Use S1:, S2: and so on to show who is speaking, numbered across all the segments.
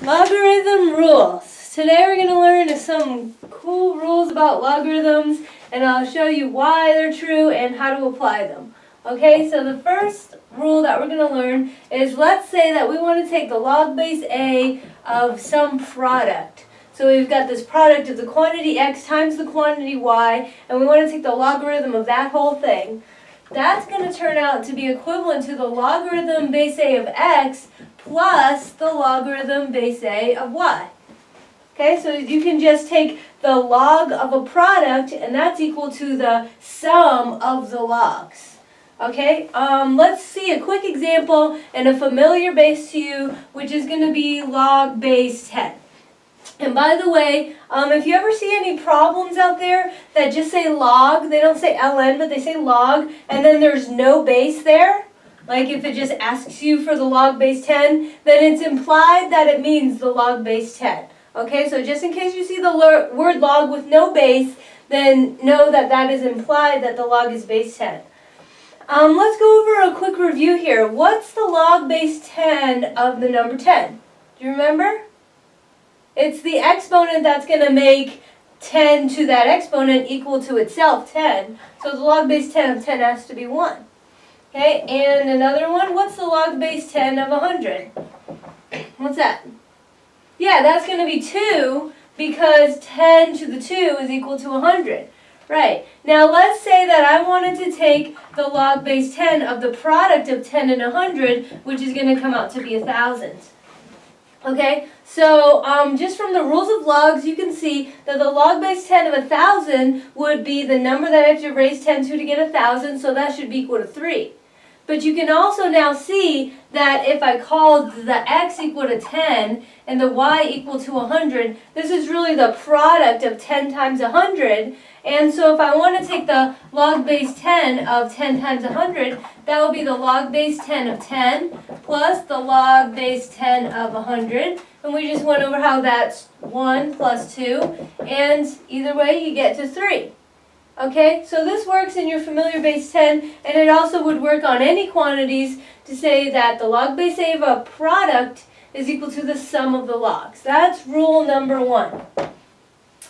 S1: Logarithm rules. Today we're going to learn some cool rules about logarithms, and I'll show you why they're true and how to apply them. Okay, so the first rule that we're going to learn is, let's say that we want to take the log base a of some product. So we've got this product of the quantity x times the quantity y, and we want to take the logarithm of that whole thing. That's going to turn out to be equivalent to the logarithm base a of x plus the logarithm base a of y. Okay, so you can just take the log of a product, and that's equal to the sum of the logs. Okay, let's see a quick example in a familiar base to you, which is going to be log base 10. And by the way, if you ever see any problems out there that just say log, they don't say ln, but they say log, and then there's no base there, like if it just asks you for the log base 10, then it's implied that it means the log base 10. Okay, so just in case you see the word log with no base, then know that that is implied that the log is base 10. Let's go over a quick review here. What's the log base 10 of the number 10? Do you remember? It's the exponent that's going to make 10 to that exponent equal to itself 10. So the log base 10 of 10 has to be 1. Okay, and another one, what's the log base 10 of 100? What's that? Yeah, that's going to be 2, because 10 to the 2 is equal to 100. Right. Now let's say that I wanted to take the log base 10 of the product of 10 and 100, which is going to come out to be 1,000. Okay, so just from the rules of logs, you can see that the log base 10 of 1,000 would be the number that I have to raise 10 to get 1,000, so that should be equal to 3. But you can also now see that if I called the x equal to 10 and the y equal to 100, this is really the product of 10 times 100. And so if I want to take the log base 10 of 10 times 100, that will be the log base 10 of 10 plus the log base 10 of 100. And we just went over how that's 1 plus 2. And either way, you get to 3. Okay, so this works in your familiar base 10, and it also would work on any quantities to say that the log base a of a product is equal to the sum of the logs. That's rule number 1.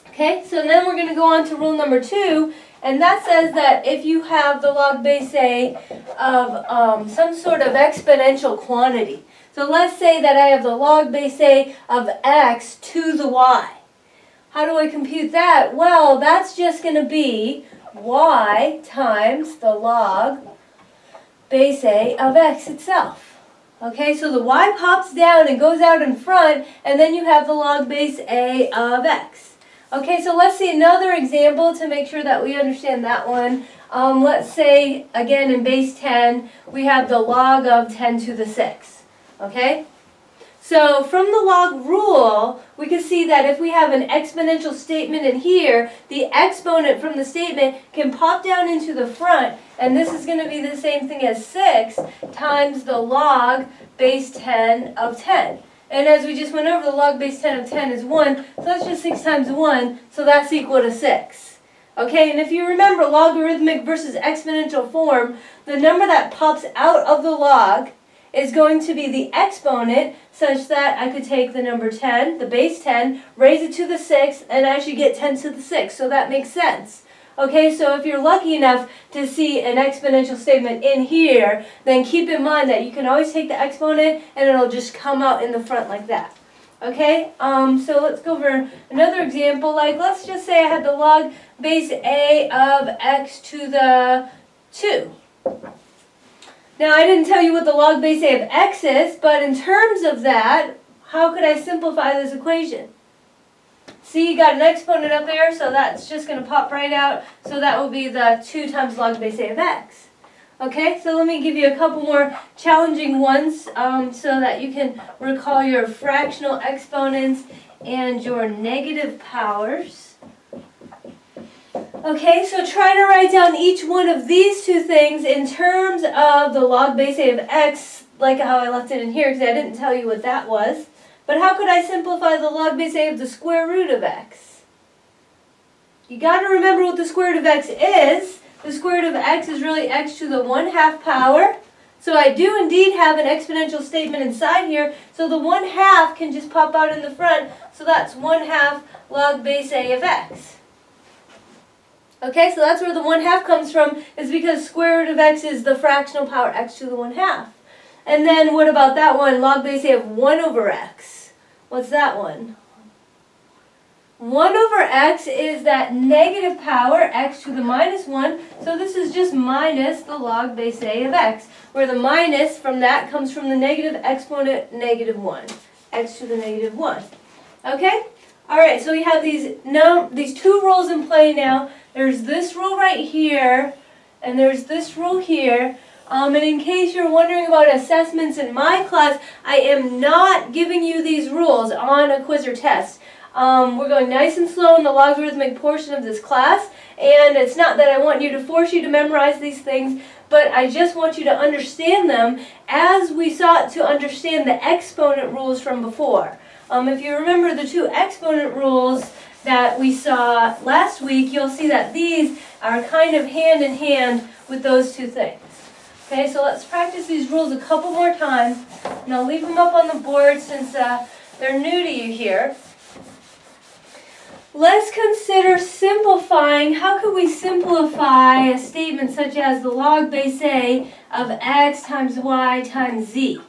S1: Okay, so then we're going to go on to rule number 2, and that says that if you have the log base a of some sort of exponential quantity, so let's say that I have the log base a of x to the y. How do I compute that? Well, that's just going to be y times the log base a of x itself. Okay, so the y pops down and goes out in front, and then you have the log base a of x. Okay, so let's see another example to make sure that we understand that one. Let's say, again, in base 10, we have the log of 10 to the 6. Okay? So from the log rule, we can see that if we have an exponential statement in here, the exponent from the statement can pop down into the front, and this is going to be the same thing as 6 times the log base 10 of 10. And as we just went over, the log base 10 of 10 is 1, so that's just 6 times 1, so that's equal to 6. Okay, and if you remember logarithmic versus exponential form, the number that pops out of the log is going to be the exponent, such that I could take the number 10, the base 10, raise it to the 6, and I should get 10 to the 6, so that makes sense. Okay, so if you're lucky enough to see an exponential statement in here, then keep in mind that you can always take the exponent and it'll just come out in the front like that. Okay, so let's go over another example. Like, let's just say I had the log base a of x to the 2. Now, I didn't tell you what the log base a of x is, but in terms of that, how could I simplify this equation? See, you got an exponent up there, so that's just going to pop right out. So that will be the 2 times log base a of x. Okay, so let me give you a couple more challenging ones so that you can recall your fractional exponents and your negative powers. Okay, so try to write down each one of these two things in terms of the log base a of x, like how I left it in here, because I didn't tell you what that was. But how could I simplify the log base a of the square root of x? You got to remember what the square root of x is. The square root of x is really x to the 1/2 power. So I do indeed have an exponential statement inside here, so the 1/2 can just pop out in the front, so that's 1/2 log base A of x. Okay, so that's where the 1/2 comes from, is because square root of x is the fractional power x to the 1/2. And then what about that one, log base A of 1 over x? What's that one? 1 over x is that negative power, x to the minus 1, so this is just minus the log base A of x, where the minus from that comes from the negative exponent -1, x to the -1. Okay? Alright, so we have these two rules in play now. There's this rule right here, and there's this rule here. And in case you're wondering about assessments in my class, I am not giving you these rules on a quiz or test. We're going nice and slow in the logarithmic portion of this class, and it's not that I want you to force you to memorize these things, but I just want you to understand them as we sought to understand the exponent rules from before. If you remember the two exponent rules that we saw last week, you'll see that these are kind of hand in hand with those two things. Okay, so let's practice these rules a couple more times, and I'll leave them up on the board since they're new to you here. Let's consider simplifying. How could we simplify a statement such as the log base A of x times y times z?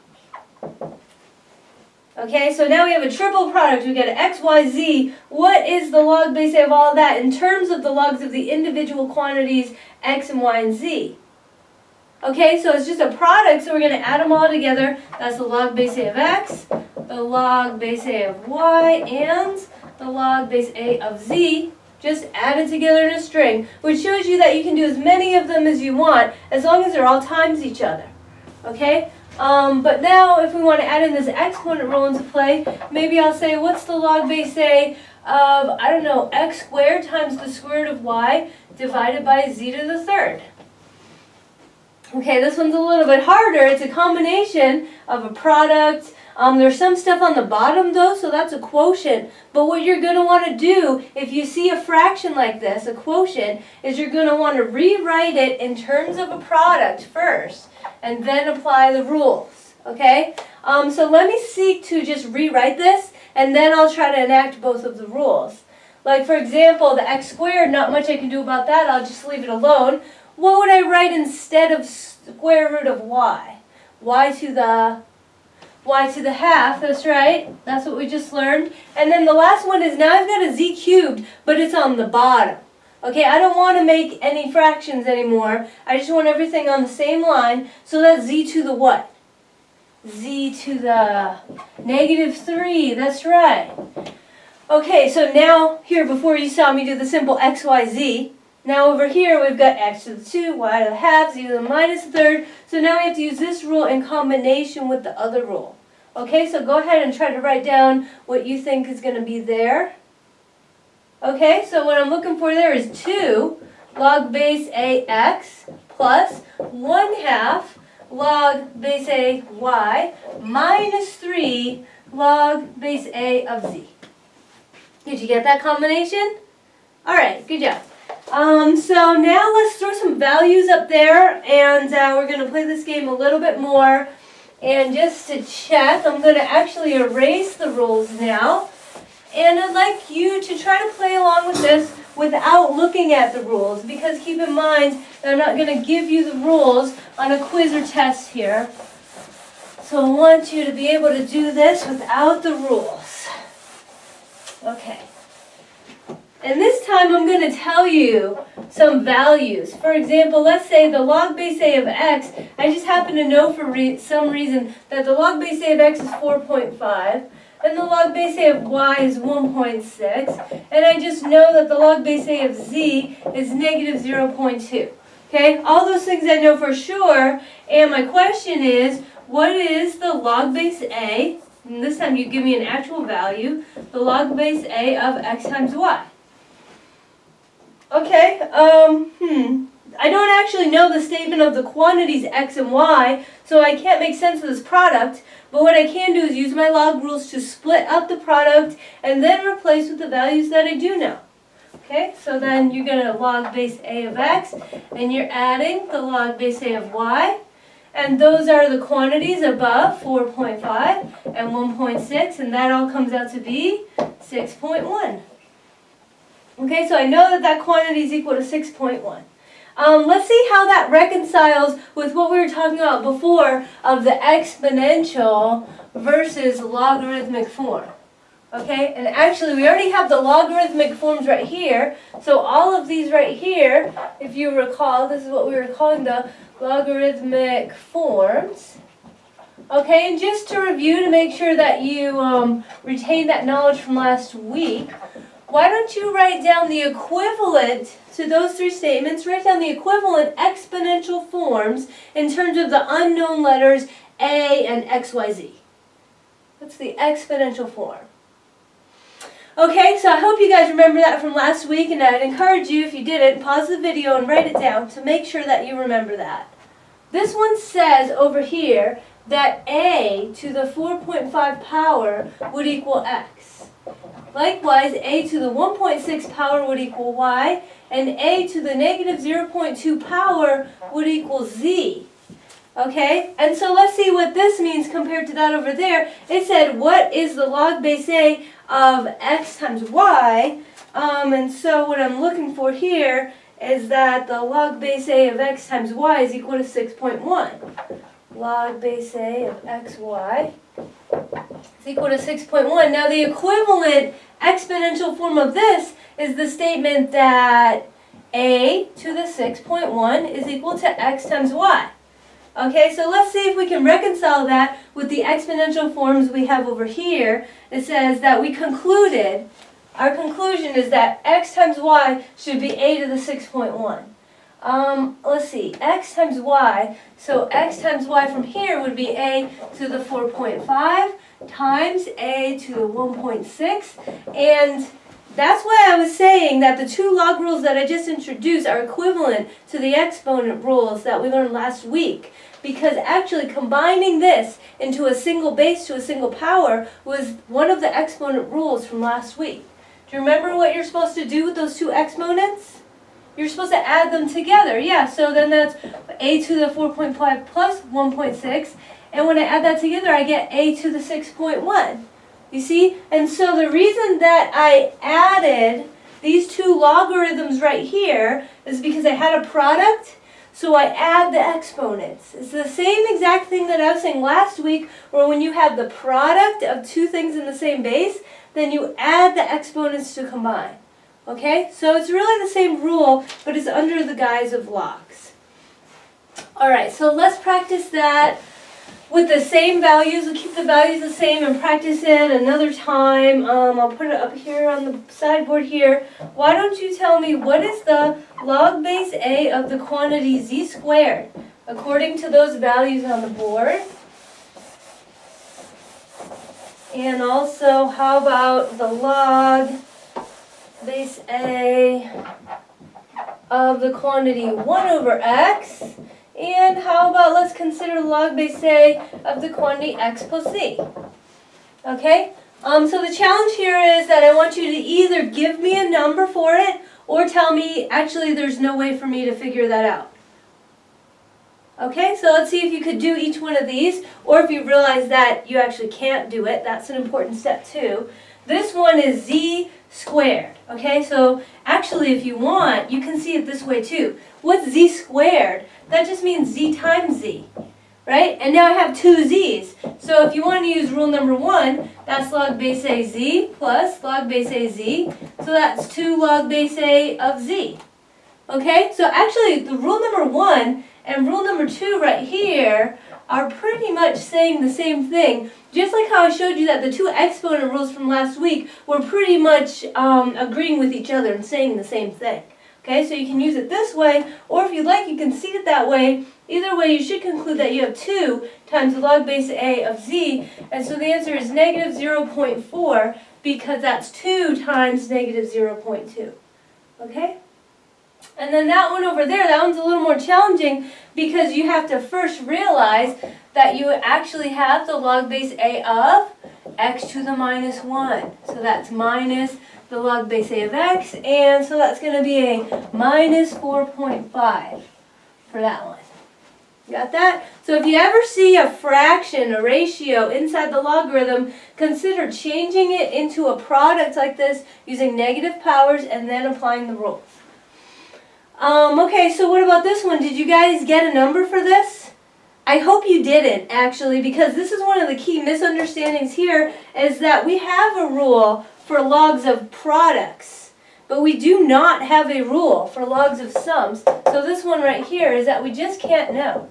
S1: Okay, so now we have a triple product. We get x, y, z. What is the log base A of all that in terms of the logs of the individual quantities x and y and z? Okay, so it's just a product, so we're going to add them all together. That's the log base A of x, the log base A of y, and the log base A of z, just added together in a string, which shows you that you can do as many of them as you want, as long as they're all times each other. Okay? But now, if we want to add in this exponent rule into play, maybe I'll say, what's the log base A of, I don't know, x squared times the square root of y divided by z to the third? Okay, this one's a little bit harder. It's a combination of a product. There's some stuff on the bottom though, so that's a quotient. But what you're going to want to do if you see a fraction like this, a quotient, is you're going to want to rewrite it in terms of a product first, and then apply the rules. Okay? So let me seek to just rewrite this, and then I'll try to enact both of the rules. Like for example, the x squared, not much I can do about that. I'll just leave it alone. What would I write instead of square root of y? Y to the half, that's right. That's what we just learned. And then the last one is, now I've got a z cubed, but it's on the bottom. Okay, I don't want to make any fractions anymore. I just want everything on the same line. So that's z to the what? Z to the -3, that's right. Okay, so now here before you saw me do the simple x, y, z. Now over here we've got x to the 2, y to the half, z to the -3. So now we have to use this rule in combination with the other rule. Okay, so go ahead and try to write down what you think is going to be there. Okay, so what I'm looking for there is 2 log base A x plus 1/2 log base A y minus 3 log base A of z. Did you get that combination? Alright, good job. So now let's throw some values up there, and we're going to play this game a little bit more. And just to check, I'm going to actually erase the rules now. And I'd like you to try to play along with this without looking at the rules, because keep in mind that I'm not going to give you the rules on a quiz or test here. So I want you to be able to do this without the rules. Okay. And this time I'm going to tell you some values. For example, let's say the log base A of x, I just happen to know for some reason that the log base A of x is 4.5, and the log base A of y is 1.6, and I just know that the log base A of z is -0.2. Okay, all those things I know for sure, and my question is, what is the log base A, and this time you give me an actual value, the log base A of x times y? Okay, I don't actually know the statement of the quantities x and y, so I can't make sense of this product, but what I can do is use my log rules to split up the product and then replace with the values that I do know. Okay, so then you're going to log base A of x, and you're adding the log base A of y, and those are the quantities above 4.5 and 1.6, and that all comes out to be 6.1. Okay, so I know that that quantity is equal to 6.1. Let's see how that reconciles with what we were talking about before of the exponential versus logarithmic form. Okay, and actually we already have the logarithmic forms right here, so all of these right here, if you recall, this is what we were calling the logarithmic forms. Okay, and just to review to make sure that you retain that knowledge from last week, why don't you write down the equivalent to those three statements, write down the equivalent exponential forms in terms of the unknown letters a and xyz. That's the exponential form. Okay, so I hope you guys remember that from last week, and I'd encourage you, if you didn't, pause the video and write it down to make sure that you remember that. This one says over here that a to the 4.5 power would equal x. Likewise, a to the 1.6 power would equal y, and a to the negative 0.2 power would equal z. Okay, and so let's see what this means compared to that over there. It said, what is the log base a of x times y? And so what I'm looking for here is that the log base a of x times y is equal to 6.1. Log base a of xy is equal to 6.1. Now the equivalent exponential form of this is the statement that a to the 6.1 is equal to x times y. Okay, so let's see if we can reconcile that with the exponential forms we have over here. It says that we concluded, our conclusion is that x times y should be a to the 6.1. Let's see, x times y, so x times y from here would be a to the 4.5 times a to the 1.6, and that's why I was saying that the two log rules that I just introduced are equivalent to the exponent rules that we learned last week, because actually combining this into a single base to a single power was one of the exponent rules from last week. Do you remember what you're supposed to do with those two exponents? You're supposed to add them together. Yeah, so then that's a to the 4.5 plus 1.6, and when I add that together I get a to the 6.1. You see? And so the reason that I added these two logarithms right here is because I had a product, so I add the exponents. It's the same exact thing that I was saying last week, where when you have the product of two things in the same base, then you add the exponents to combine. Okay? So it's really the same rule, but it's under the guise of logs. Alright, so let's practice that with the same values. We'll keep the values the same and practice it another time. I'll put it up here on the sideboard here. Why don't you tell me what is the log base a of the quantity z squared according to those values on the board? And also, how about the log base a of the quantity 1 over x? And how about, let's consider log base a of the quantity x plus z. Okay? So the challenge here is that I want you to either give me a number for it or tell me, actually, there's no way for me to figure that out. Okay, so let's see if you could do each one of these, or if you realize that you actually can't do it. That's an important step too. This one is z squared. Okay, so actually if you want, you can see it this way too. What's z squared? That just means z times z, right? And now I have two z's. So if you want to use rule number 1, that's log base a z plus log base a z. So that's 2 log base a of z. Okay, so actually the rule number 1 and rule number 2 right here are pretty much saying the same thing. Just like how I showed you that the two exponent rules from last week were pretty much agreeing with each other and saying the same thing. Okay, so you can use it this way, or if you'd like, you can see it that way. Either way, you should conclude that you have 2 times the log base a of z, and so the answer is negative 0.4, because that's 2 times negative 0.2. Okay? And then that one over there, that one's a little more challenging, because you have to first realize that you actually have the log base a of x to the minus 1. So that's minus the log base a of x, and so that's going to be a minus 4.5 for that one. Got that? So if you ever see a fraction, a ratio inside the logarithm, consider changing it into a product like this using negative powers and then applying the rules. Okay, so what about this one? Did you guys get a number for this? I hope you didn't, actually, because this is one of the key misunderstandings here, is that we have a rule for logs of products, but we do not have a rule for logs of sums. So this one right here is that we just can't know.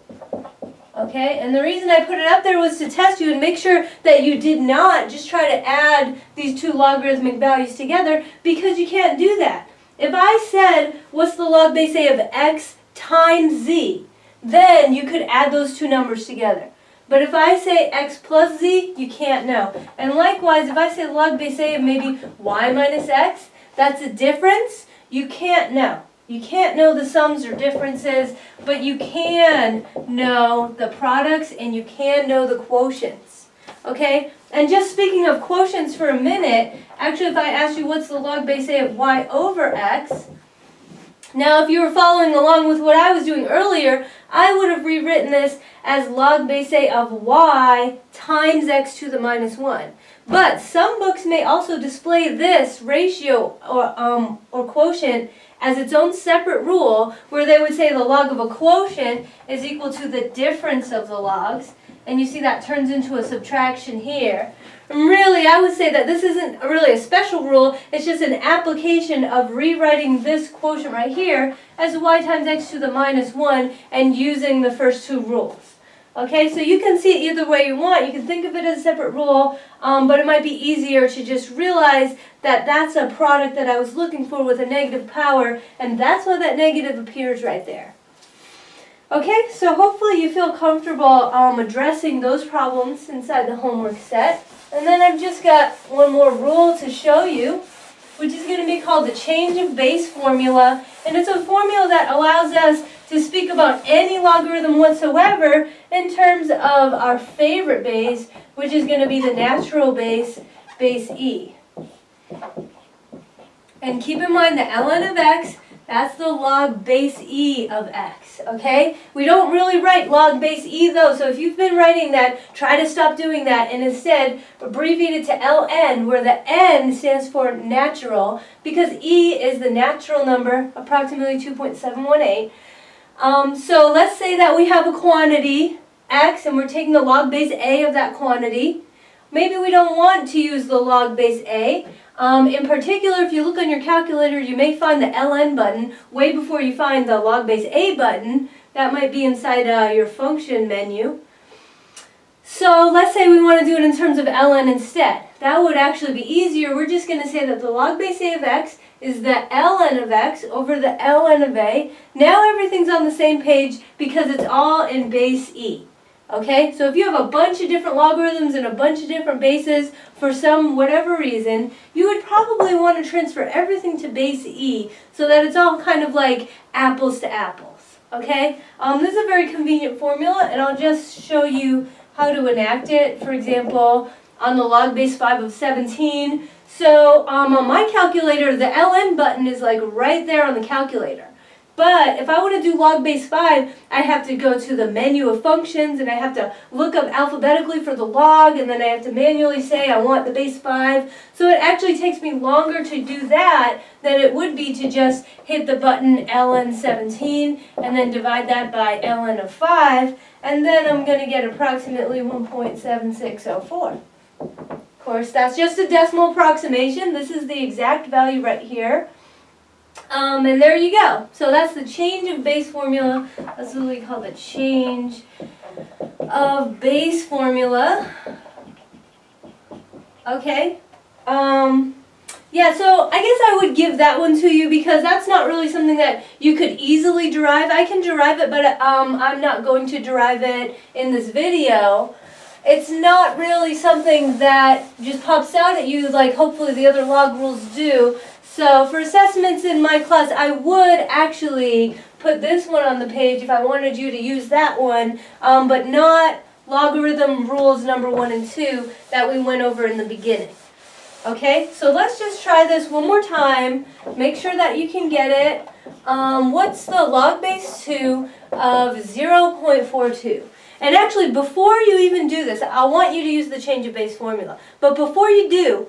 S1: Okay, and the reason I put it up there was to test you and make sure that you did not just try to add these two logarithmic values together, because you can't do that. If I said, what's the log base A of x times z, then you could add those two numbers together. But if I say x plus z, you can't know. And likewise, if I say log base A of maybe y minus x, that's a difference, you can't know. You can't know the sums or differences, but you can know the products and you can know the quotients. Okay? And just speaking of quotients for a minute, actually if I asked you what's the log base A of y over x, now if you were following along with what I was doing earlier, I would have rewritten this as log base A of y times x to the minus 1. But some books may also display this ratio or quotient as its own separate rule, where they would say the log of a quotient is equal to the difference of the logs. And you see that turns into a subtraction here. And really, I would say that this isn't really a special rule, it's just an application of rewriting this quotient right here as y times x to the minus 1 and using the first two rules. Okay, so you can see it either way you want. You can think of it as a separate rule, but it might be easier to just realize that that's a product that I was looking for with a negative power, and that's why that negative appears right there. Okay, so hopefully you feel comfortable addressing those problems inside the homework set. And then I've just got one more rule to show you, which is going to be called the change of base formula. And it's a formula that allows us to speak about any logarithm whatsoever in terms of our favorite base, which is going to be the natural base, base e. And keep in mind the ln of x, that's the log base e of x, okay? We don't really write log base e though, so if you've been writing that, try to stop doing that and instead abbreviate it to ln, where the n stands for natural, because e is the natural number, approximately 2.718. So let's say that we have a quantity, x, and we're taking the log base a of that quantity. Maybe we don't want to use the log base a. In particular, if you look on your calculator, you may find the ln button way before you find the log base a button. That might be inside your function menu. So let's say we want to do it in terms of ln instead. That would actually be easier. We're just going to say that the log base a of x is the ln of x over the ln of a. Now everything's on the same page because it's all in base e. Okay, so if you have a bunch of different logarithms and a bunch of different bases for some whatever reason, you would probably want to transfer everything to base e so that it's all kind of like apples to apples. Okay, this is a very convenient formula, and I'll just show you how to enact it. For example, on the log base 5 of 17. So on my calculator, the ln button is like right there on the calculator. But if I want to do log base 5, I have to go to the menu of functions and I have to look up alphabetically for the log, and then I have to manually say I want the base 5. So it actually takes me longer to do that than it would be to just hit the button ln 17 and then divide that by ln of 5, and then I'm going to get approximately 1.7604. Of course, that's just a decimal approximation. This is the exact value right here. And there you go. So that's the change of base formula. That's what we call the change of base formula. Okay. Yeah, so I guess I would give that one to you because that's not really something that you could easily derive. I can derive it, but I'm not going to derive it in this video. It's not really something that just pops out at you like hopefully the other log rules do. So for assessments in my class, I would actually put this one on the page if I wanted you to use that one, but not Logarithm Rules number 1 and 2 that we went over in the beginning. Okay, so let's just try this one more time. Make sure that you can get it. What's the log base 2 of 0.42? And actually, before you even do this, I want you to use the change of base formula. But before you do,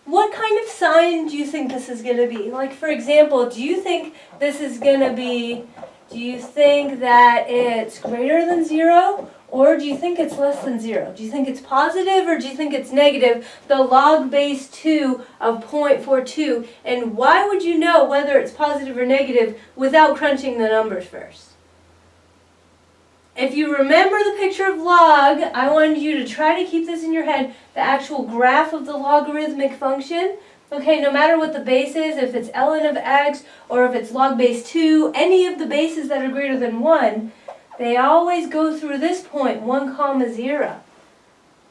S1: what kind of sign do you think this is going to be? Like, for example, do you think this is going to be, do you think that it's greater than 0? Or do you think it's less than 0? Do you think it's positive or do you think it's negative? The log base 2 of 0.42. And why would you know whether it's positive or negative without crunching the numbers first? If you remember the picture of log, I wanted you to try to keep this in your head, the actual graph of the logarithmic function. Okay, no matter what the base is, if it's ln of x or if it's log base 2, any of the bases that are greater than 1, they always go through this point, 1, 0.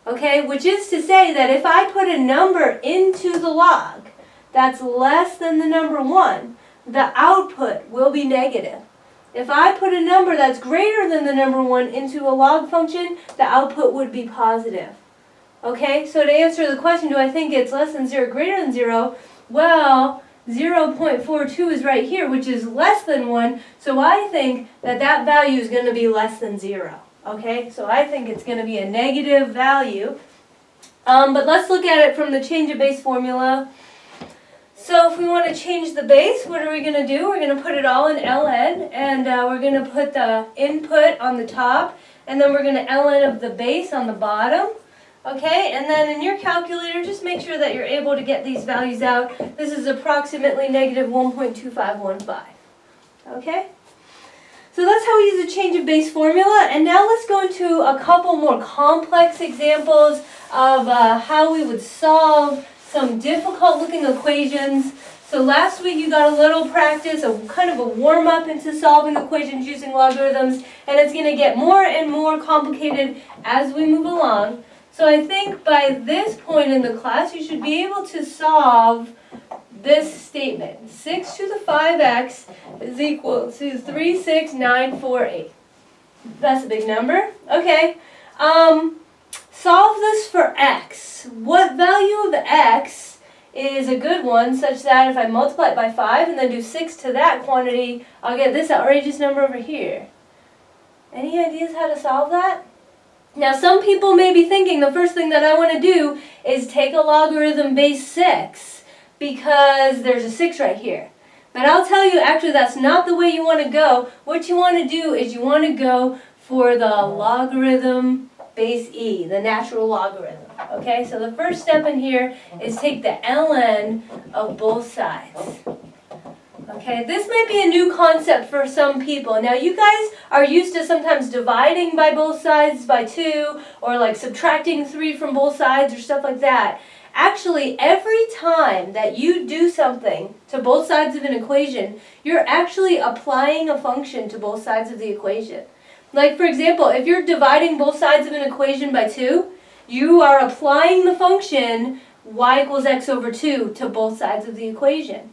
S1: Okay, which is to say that if I put a number into the log that's less than the number 1, the output will be negative. If I put a number that's greater than the number 1 into a log function, the output would be positive. Okay, so to answer the question, do I think it's less than 0, greater than 0? Well, 0.42 is right here, which is less than 1, so I think that that value is going to be less than 0. Okay, so I think it's going to be a negative value. But let's look at it from the change of base formula. So if we want to change the base, what are we going to do? We're going to put it all in ln, and we're going to put the input on the top, and then we're going to ln of the base on the bottom. Okay, and then in your calculator, just make sure that you're able to get these values out. This is approximately negative 1.2515. Okay? So that's how we use the change of base formula. And now let's go into a couple more complex examples of how we would solve some difficult looking equations. So last week you got a little practice, a kind of a warm-up into solving equations using logarithms, and it's going to get more and more complicated as we move along. So I think by this point in the class you should be able to solve this statement. 6 to the 5x is equal to 36948. That's a big number. Okay. Solve this for x. What value of x is a good one such that if I multiply it by 5 and then do 6 to that quantity, I'll get this outrageous number over here. Any ideas how to solve that? Now some people may be thinking the first thing that I want to do is take a logarithm base 6 because there's a 6 right here. But I'll tell you actually that's not the way you want to go. What you want to do is you want to go for the logarithm base e, the natural logarithm. Okay, so the first step in here is take the ln of both sides. Okay, this might be a new concept for some people. Now you guys are used to sometimes dividing by both sides by 2 or like subtracting 3 from both sides or stuff like that. Actually, every time that you do something to both sides of an equation, you're actually applying a function to both sides of the equation. Like for example, if you're dividing both sides of an equation by 2, you are applying the function y equals x over 2 to both sides of the equation.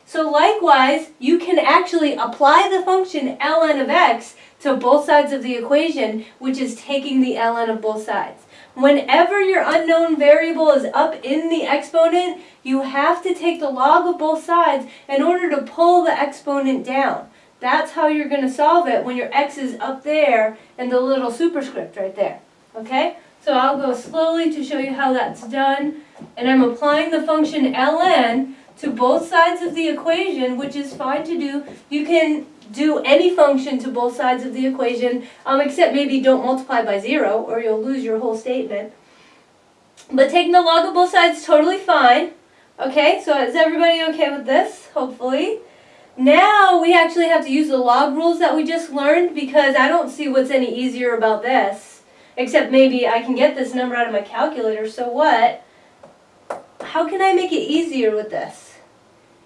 S1: So likewise, you can actually apply the function ln of x to both sides of the equation, which is taking the ln of both sides. Whenever your unknown variable is up in the exponent, you have to take the log of both sides in order to pull the exponent down. That's how you're going to solve it when your x is up there in the little superscript right there. Okay? So I'll go slowly to show you how that's done. And I'm applying the function ln to both sides of the equation, which is fine to do. You can do any function to both sides of the equation, except maybe don't multiply by 0 or you'll lose your whole statement. But taking the log of both sides is totally fine. Okay, so is everybody okay with this? Hopefully. Now we actually have to use the log rules that we just learned because I don't see what's any easier about this. Except maybe I can get this number out of my calculator, so what? How can I make it easier with this?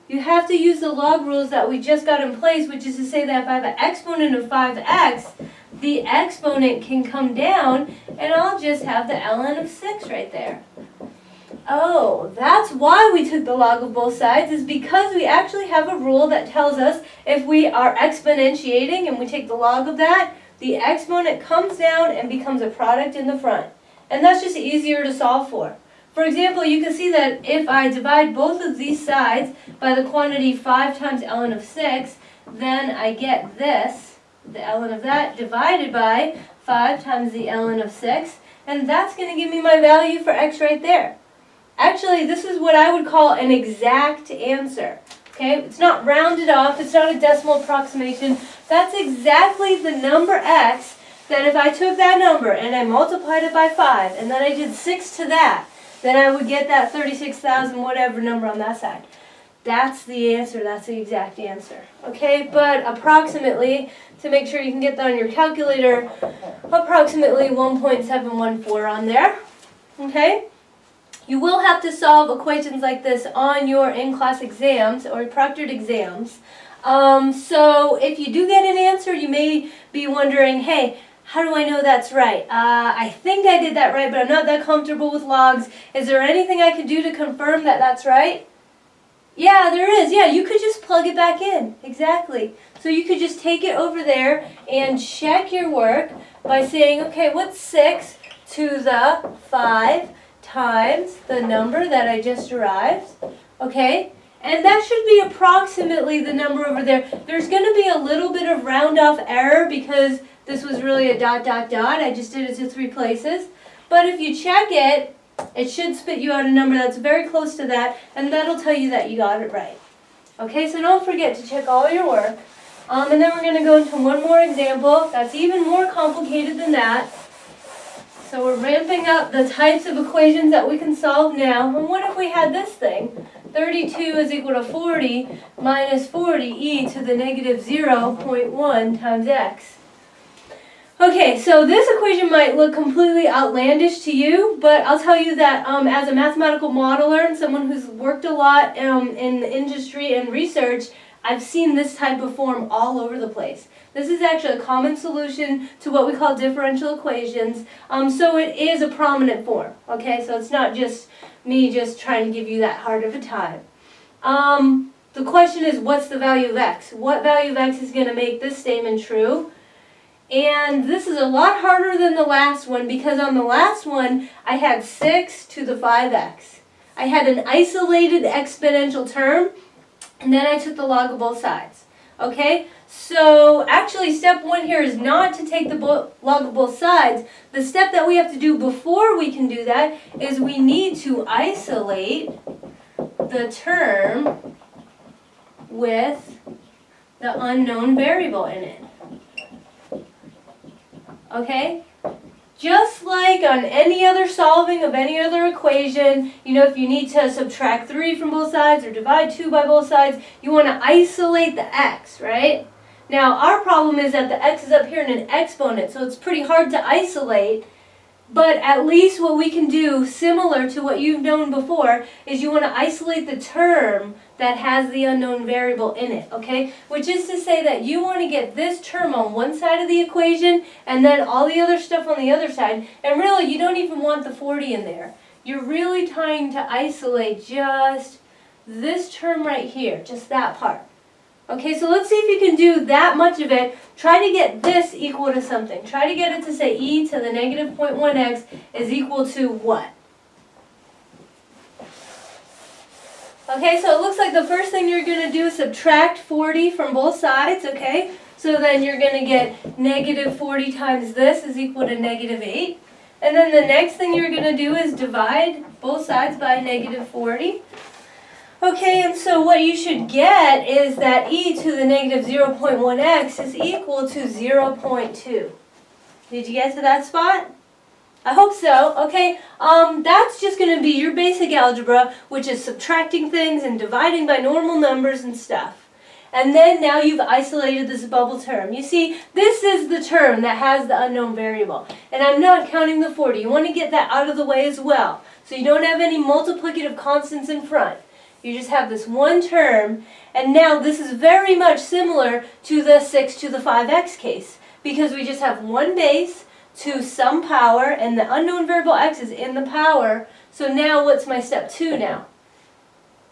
S1: You have to use the log rules that we just got in place, which is to say that if I have an exponent of 5x, the exponent can come down, and I'll just have the ln of 6 right there. Oh, that's why we took the log of both sides, is because we actually have a rule that tells us if we are exponentiating and we take the log of that, the exponent comes down and becomes a product in the front. And that's just easier to solve for. For example, you can see that if I divide both of these sides by the quantity 5 times ln of 6, then I get this, the ln of that, divided by 5 times the ln of 6, and that's going to give me my value for x right there. Actually, this is what I would call an exact answer. Okay, it's not rounded off, it's not a decimal approximation. That's exactly the number x that if I took that number and I multiplied it by 5 and then I did 6 to that, then I would get that 36,000 whatever number on that side. That's the answer, that's the exact answer. Okay, but approximately, to make sure you can get that on your calculator, approximately 1.714 on there. Okay? You will have to solve equations like this on your in-class exams or proctored exams. So if you do get an answer, you may be wondering, hey, how do I know that's right? I think I did that right, but I'm not that comfortable with logs. Is there anything I could do to confirm that that's right? Yeah, there is. Yeah, you could just plug it back in. Exactly. So you could just take it over there and check your work by saying, okay, what's 6 to the 5 times the number that I just derived? Okay? And that should be approximately the number over there. There's going to be a little bit of round off error because this was really a dot, dot, dot. I just did it to 3 places. But if you check it, it should spit you out a number that's very close to that, and that'll tell you that you got it right. Okay, so don't forget to check all your work. And then we're going to go into one more example that's even more complicated than that. So we're ramping up the types of equations that we can solve now. And what if we had this thing? 32 is equal to 40 minus 40e to the negative 0.1 times x. Okay, so this equation might look completely outlandish to you, but I'll tell you that as a mathematical modeler and someone who's worked a lot in the industry and research, I've seen this type of form all over the place. This is actually a common solution to what we call differential equations, so it is a prominent form. Okay, so it's not just me just trying to give you that hard of a time. The question is, what's the value of x? What value of x is going to make this statement true? And this is a lot harder than the last one because on the last one I had 6 to the 5x. I had an isolated exponential term and then I took the log of both sides. Okay, so actually step 1 here is not to take the log of both sides. The step that we have to do before we can do that is we need to isolate the term with the unknown variable in it. Okay? Just like on any other solving of any other equation, you know, if you need to subtract 3 from both sides or divide 2 by both sides, you want to isolate the x, right? Now, our problem is that the x is up here in an exponent, so it's pretty hard to isolate, but at least what we can do, similar to what you've known before, is you want to isolate the term that has the unknown variable in it, okay? Which is to say that you want to get this term on one side of the equation and then all the other stuff on the other side, and really you don't even want the 40 in there. You're really trying to isolate just this term right here, just that part. Okay, so let's see if you can do that much of it. Try to get this equal to something. Try to get it to say e to the negative 0.1x is equal to what? Okay, so it looks like the first thing you're going to do is subtract 40 from both sides, okay? So then you're going to get negative 40 times this is equal to negative 8. And then the next thing you're going to do is divide both sides by negative 40. Okay, and so what you should get is that e to the negative 0.1x is equal to 0.2. Did you get to that spot? I hope so. Okay, that's just going to be your basic algebra, which is subtracting things and dividing by normal numbers and stuff. And then now you've isolated this bubble term. You see, this is the term that has the unknown variable. And I'm not counting the 40. You want to get that out of the way as well, so you don't have any multiplicative constants in front. You just have this one term, and now this is very much similar to the 6 to the 5x case, because we just have one base to some power, and the unknown variable x is in the power. So now what's my step 2 now?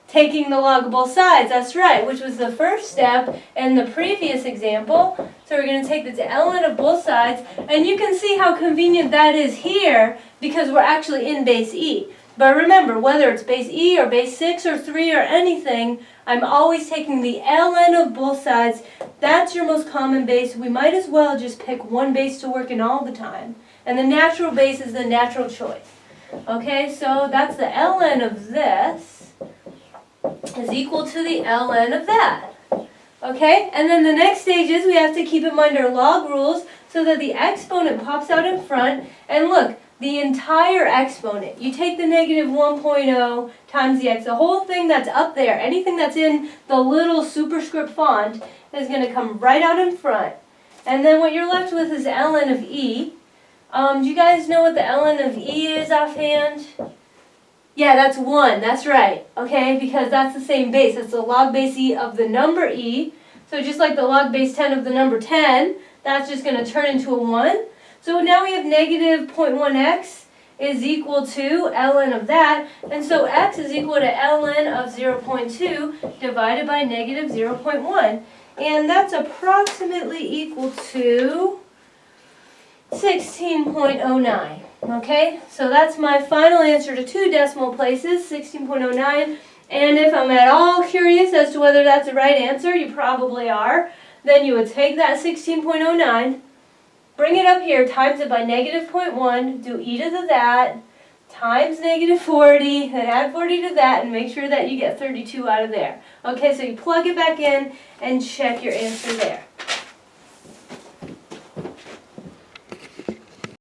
S1: Taking the log of both sides, that's right, which was the first step in the previous example. So we're going to take the ln of both sides, and you can see how convenient that is here, because we're actually in base e. But remember, whether it's base e or base 6 or 3 or anything, I'm always taking the ln of both sides. That's your most common base. We might as well just pick one base to work in all the time. And the natural base is the natural choice. Okay, so that's the ln of this is equal to the ln of that. Okay, and then the next stage is we have to keep in mind our log rules so that the exponent pops out in front. And look, the entire exponent. You take the negative 1.0 times the x. The whole thing that's up there, anything that's in the little superscript font, is going to come right out in front. And then what you're left with is ln of e. Do you guys know what the ln of e is offhand? Yeah, that's 1. That's right. Okay, because that's the same base. It's the log base e of the number e. So just like the log base 10 of the number 10, that's just going to turn into a 1. So now we have negative 0.1x is equal to ln of that. And so x is equal to ln of 0.2 divided by negative 0.1. And that's approximately equal to 16.09. Okay, so that's my final answer to 2 decimal places, 16.09. And if I'm at all curious as to whether that's the right answer, you probably are, then you would take that 16.09, bring it up here, times it by negative 0.1, do e to the that, times negative 40, then add 40 to that, and make sure that you get 32 out of there. Okay, so you plug it back in and check your answer there.